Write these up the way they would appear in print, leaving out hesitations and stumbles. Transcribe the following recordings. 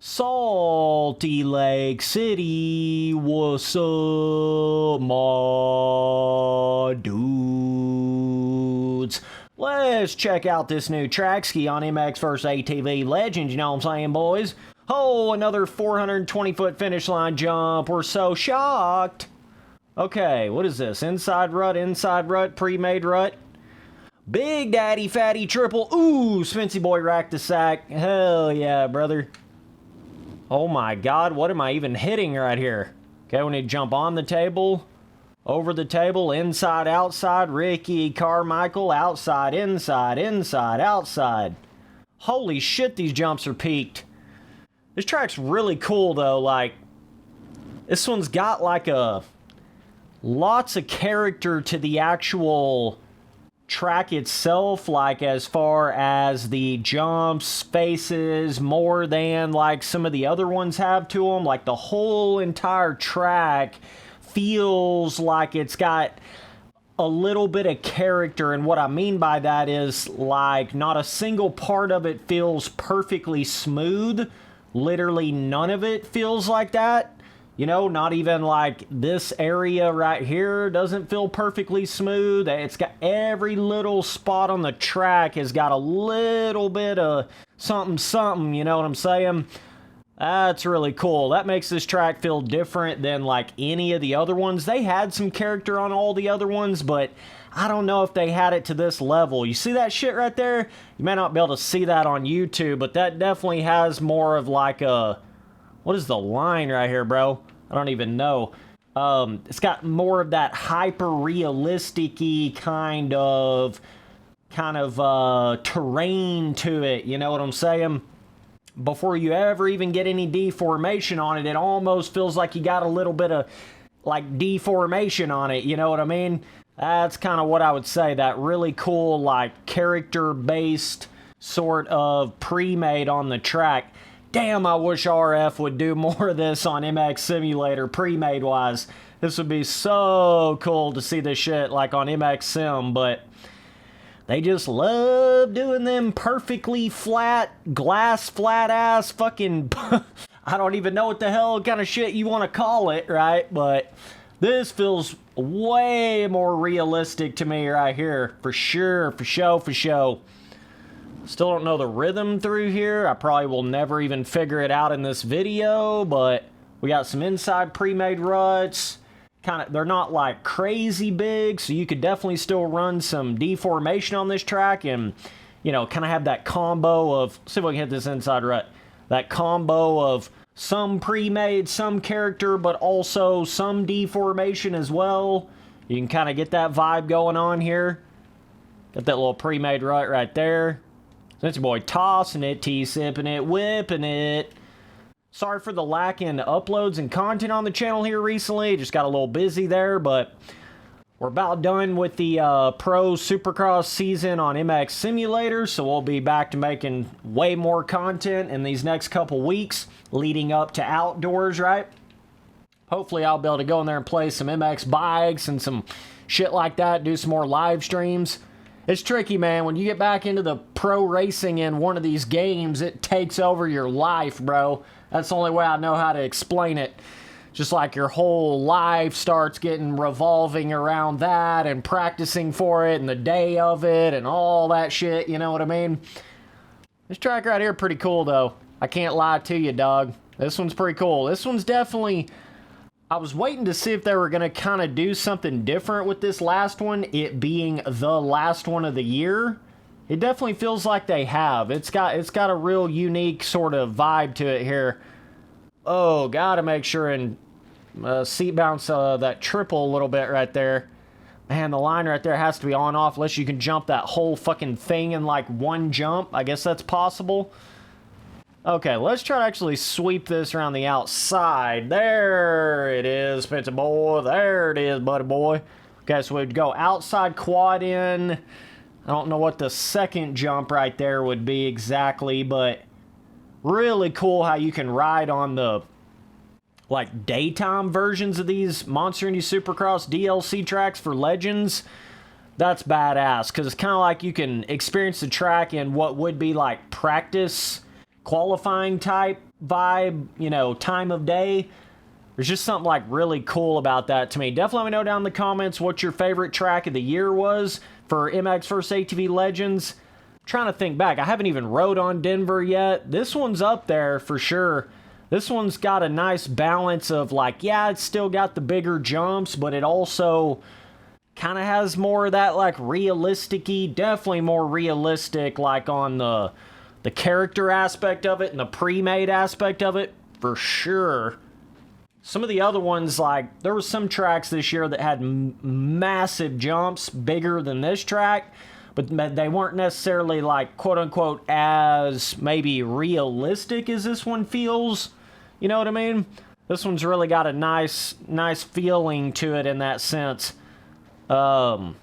Salty Lake City, what's up, my dudes? Let's check out this new track ski on MX vs ATV Legends, you know what I'm saying, boys? Oh, another 420-foot finish line jump. We're so shocked. Okay, what is this? Inside rut, pre-made rut. Big Daddy Fatty Triple. Ooh, Spency Boy racked the sack. Hell yeah, brother. Oh my God, what am I even hitting right here? Okay, we need to jump on the table, over the table, inside, outside, Ricky Carmichael, outside, inside, inside, outside. Holy shit, these jumps are peaked. This track's really cool though, like, this one's got like lots of character to the actual track itself, like as far as the jumps, faces, more than like some of the other ones have to them. Like the whole entire track feels like it's got a little bit of character, and what I mean by that is like not a single part of it feels perfectly smooth. Literally none of it feels like that. You know, not even like this area right here doesn't feel perfectly smooth. It's got every little spot on the track has got a little bit of something, you know what I'm saying? That's really cool. That makes this track feel different than like any of the other ones. They had some character on all the other ones, but I don't know if they had it to this level. You see that shit right there? You may not be able to see that on YouTube, but that definitely has more of like a... What is the line right here, bro? I don't even know. It's got more of that hyper-realistic-y kind of terrain to it, you know what I'm saying? Before you ever even get any deformation on it, it almost feels like you got a little bit of, like, deformation on it, you know what I mean? That's kind of what I would say, that really cool, like, character-based sort of pre-made on the track. Damn, I wish RF would do more of this on MX Simulator, pre-made wise. This would be so cool to see this shit like on MX Sim, but they just love doing them perfectly flat, glass flat ass fucking, I don't even know what the hell kind of shit you want to call it, right? But this feels way more realistic to me right here, for sure, for show. Still don't know the rhythm through here. I probably will never even figure it out in this video, but we got some inside pre-made ruts. They're not like crazy big, so you could definitely still run some deformation on this track and, you know, kind of have that combo of, see if we can hit this inside rut, that combo of some pre-made, some character, but also some deformation as well. You can kind of get that vibe going on here. Got that little pre-made rut right there. That's your boy tossing it, T-sipping it, whipping it. Sorry for the lack in uploads and content on the channel here recently. Just got a little busy there, but we're about done with the Pro Supercross season on MX Simulator, so we'll be back to making way more content in these next couple weeks leading up to outdoors, right? Hopefully I'll be able to go in there and play some MX bikes and some shit like that, do some more live streams. It's tricky, man. When you get back into the pro racing in one of these games, it takes over your life, bro. That's the only way I know how to explain it. Just like your whole life starts getting revolving around that and practicing for it and the day of it and all that shit, you know what I mean? This track right here pretty cool, though. I can't lie to you, dog. This one's pretty cool. This one's definitely... I was waiting to see if they were going to kind of do something different with this last one, it being the last one of the year. It definitely feels like they have. It's got a real unique sort of vibe to it here. Oh, gotta make sure and seat bounce that triple a little bit right there. Man, the line right there has to be on off unless you can jump that whole fucking thing in like one jump. I guess that's possible. Okay, let's try to actually sweep this around the outside. There it is, Spencer boy. There it is, buddy boy. Okay, so we'd go outside quad in. I don't know what the second jump right there would be exactly, but really cool how you can ride on the like daytime versions of these Monster Energy Supercross DLC tracks for Legends. That's badass, because it's kind of like you can experience the track in what would be like practice qualifying type vibe, you know, time of day. There's just something like really cool about that to me. Definitely let me know down in the comments what your favorite track of the year was for MX vs. ATV Legends. I'm trying to think back. I haven't even rode on Denver yet. This one's up there for sure. This one's got a nice balance of like, yeah, it's still got the bigger jumps, but it also kind of has more of that like realistic-y, definitely more realistic like on the character aspect of it and the pre-made aspect of it for sure. Some of the other ones, like, there were some tracks this year that had massive jumps, bigger than this track, but they weren't necessarily, like, quote-unquote, as maybe realistic as this one feels. You know what I mean? This one's really got a nice feeling to it in that sense. They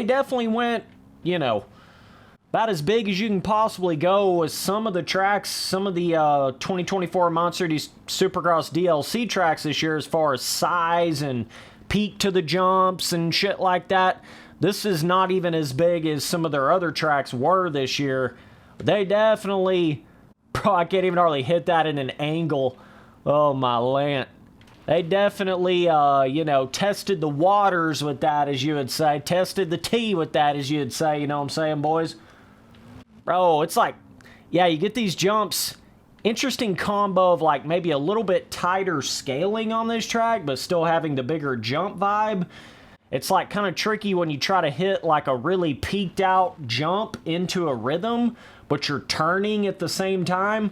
definitely went, you know, about as big as you can possibly go with some of the tracks, some of the 2024 Monster Energy Supercross DLC tracks this year as far as size and peak to the jumps and shit like that. This is not even as big as some of their other tracks were this year. They definitely, bro, I can't even hardly hit that in an angle. Oh my land. They definitely, you know, tested the waters with that, as you would say. Tested the tea with that, as you would say. You know what I'm saying, boys? Bro, it's like, yeah, you get these jumps. Interesting combo of like maybe a little bit tighter scaling on this track, but still having the bigger jump vibe. It's like kind of tricky when you try to hit like a really peaked out jump into a rhythm, but you're turning at the same time.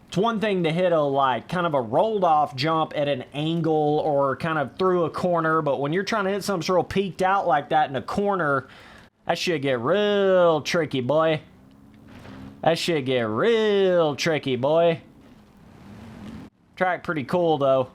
It's one thing to hit a like kind of a rolled off jump at an angle or kind of through a corner, but when you're trying to hit something real peaked out like that in a corner, that shit get real tricky, boy. That shit get real tricky, boy. Track pretty cool, though.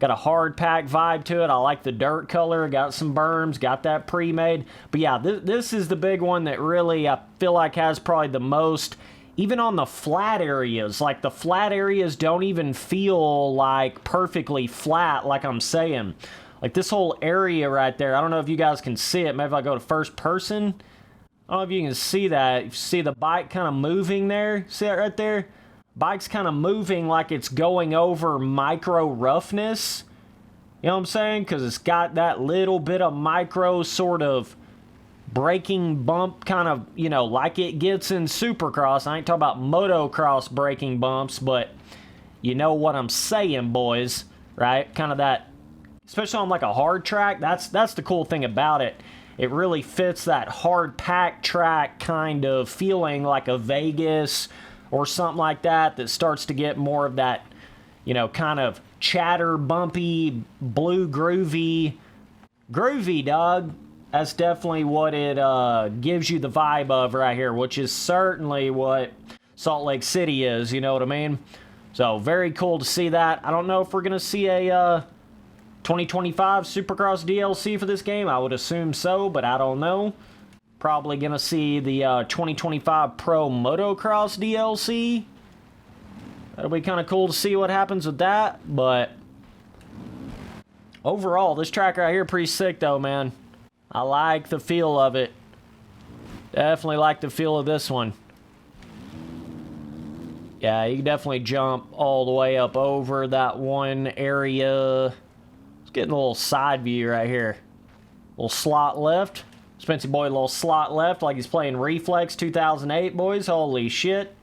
Got a hard pack vibe to it. I like the dirt color. Got some berms. Got that pre-made. But yeah, this is the big one that really, I feel like, has probably the most. Even on the flat areas. Like, the flat areas don't even feel, like, perfectly flat, like I'm saying. Like, this whole area right there. I don't know if you guys can see it. Maybe if I go to first person. I don't know if you can see that. You see the bike kind of moving there? See that right there? Bike's kind of moving like it's going over micro-roughness. You know what I'm saying? Because it's got that little bit of micro sort of braking bump kind of, you know, like it gets in Supercross. I ain't talking about motocross braking bumps, but you know what I'm saying, boys. Right? Kind of that, especially on like a hard track. That's the cool thing about it. It really fits that hard pack track kind of feeling like a Vegas or something like that starts to get more of that, you know, kind of chatter, bumpy, blue groovy, dog. That's definitely what it gives you the vibe of right here, which is certainly what Salt Lake City is, you know what I mean? So, very cool to see that. I don't know if we're going to see a 2025 Supercross DLC for this game. I would assume so, but I don't know. Probably gonna see the 2025 Pro Motocross DLC. That'll be kind of cool to see what happens with that, but overall, this track right here pretty sick though, man. I like the feel of it. Definitely like the feel of this one. Yeah, you can definitely jump all the way up over that one area. Getting a little side view right here. Little slot left. Spency boy, little slot left like he's playing Reflex 2008, boys. Holy shit.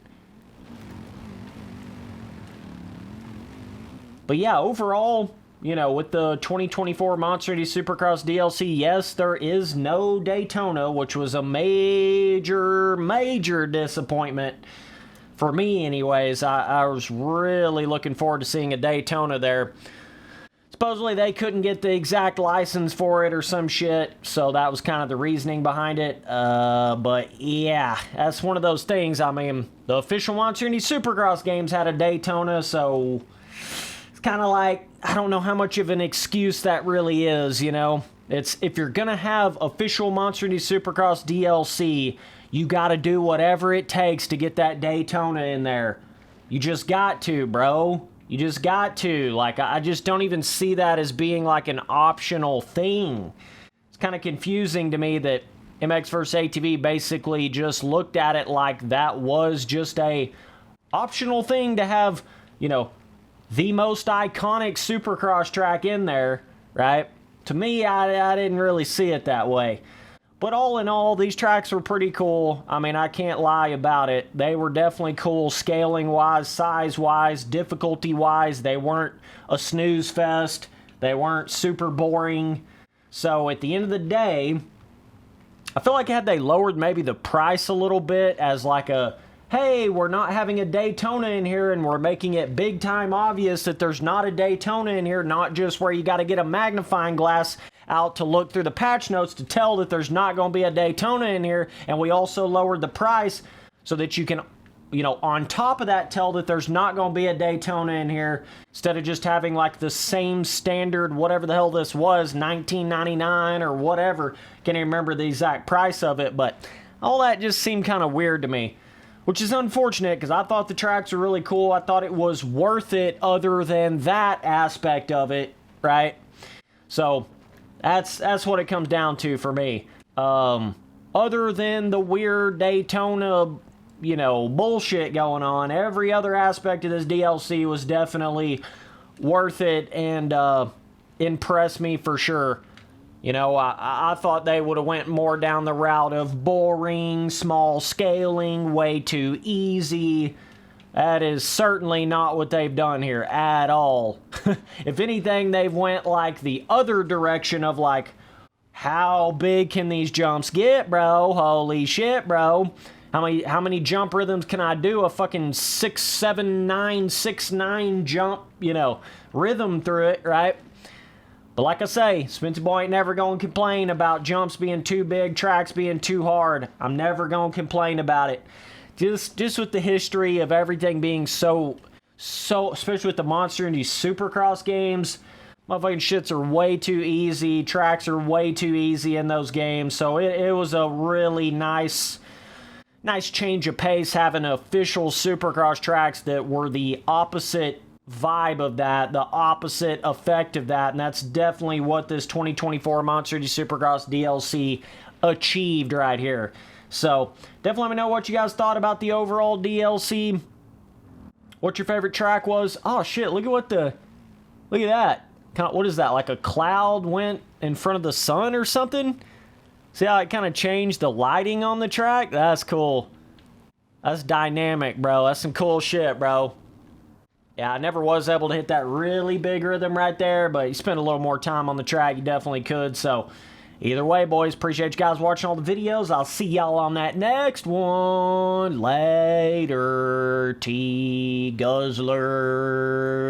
But yeah, overall, you know, with the 2024 Monster Energy Supercross DLC, yes, there is no Daytona, which was a major disappointment. For me, anyways. I was really looking forward to seeing a Daytona there. Supposedly they couldn't get the exact license for it or some shit, so that was kind of the reasoning behind it. But yeah, that's one of those things. I mean, the official Monster Energy Supercross games had a Daytona, so it's kind of like, I don't know how much of an excuse that really is, you know? It's, if you're gonna have official Monster Energy Supercross DLC, you gotta do whatever it takes to get that Daytona in there. You just got to, bro. You just got to. Like, I just don't even see that as being like an optional thing. It's kind of confusing to me that MX vs. ATV basically just looked at it like that was just a optional thing to have, you know, the most iconic Supercross track in there, right? To me, I didn't really see it that way. But all in all, these tracks were pretty cool. I mean, I can't lie about it. They were definitely cool scaling-wise, size-wise, difficulty-wise. They weren't a snooze fest. They weren't super boring. So at the end of the day, I feel like had they lowered maybe the price a little bit as like a, hey, we're not having a Daytona in here and we're making it big time obvious that there's not a Daytona in here, not just where you got to get a magnifying glass out to look through the patch notes to tell that there's not going to be a Daytona in here, and we also lowered the price so that you can, you know, on top of that tell that there's not going to be a Daytona in here, instead of just having like the same standard, whatever the hell this was, $19.99 or whatever. Can't even remember the exact price of it, but all that just seemed kind of weird to me, which is unfortunate because I thought the tracks were really cool. I thought it was worth it other than that aspect of it, right? So that's what it comes down to for me. Other than the weird Daytona, you know, bullshit going on, every other aspect of this DLC was definitely worth it and impressed me for sure. You know, I thought they would have went more down the route of boring, small scaling, way too easy. That is certainly not what they've done here at all. If anything, they've went like the other direction of like, how big can these jumps get, bro? Holy shit, bro. How many jump rhythms can I do? A fucking 6, 7, 9, 6, 9 jump, you know, rhythm through it, right? But like I say, Spencer Boy ain't never gonna complain about jumps being too big, tracks being too hard. I'm never gonna complain about it. Just with the history of everything being so, especially with the Monster and these Supercross games, motherfucking shits are way too easy. Tracks are way too easy in those games. So it was a really nice change of pace having official Supercross tracks that were the opposite vibe of that, the opposite effect of that, and that's definitely what this 2024 Monster Energy Supercross DLC achieved right here. So definitely let me know what you guys thought about the overall DLC. What your favorite track was. Oh shit, look at that. What is that, like a cloud went in front of the sun or something? See how it kind of changed the lighting on the track? That's cool. That's dynamic, bro. That's some cool shit, bro. Yeah, I never was able to hit that really big rhythm right there, but you spend a little more time on the track, you definitely could. So either way, boys, appreciate you guys watching all the videos. I'll see y'all on that next one. Later, T Guzzler.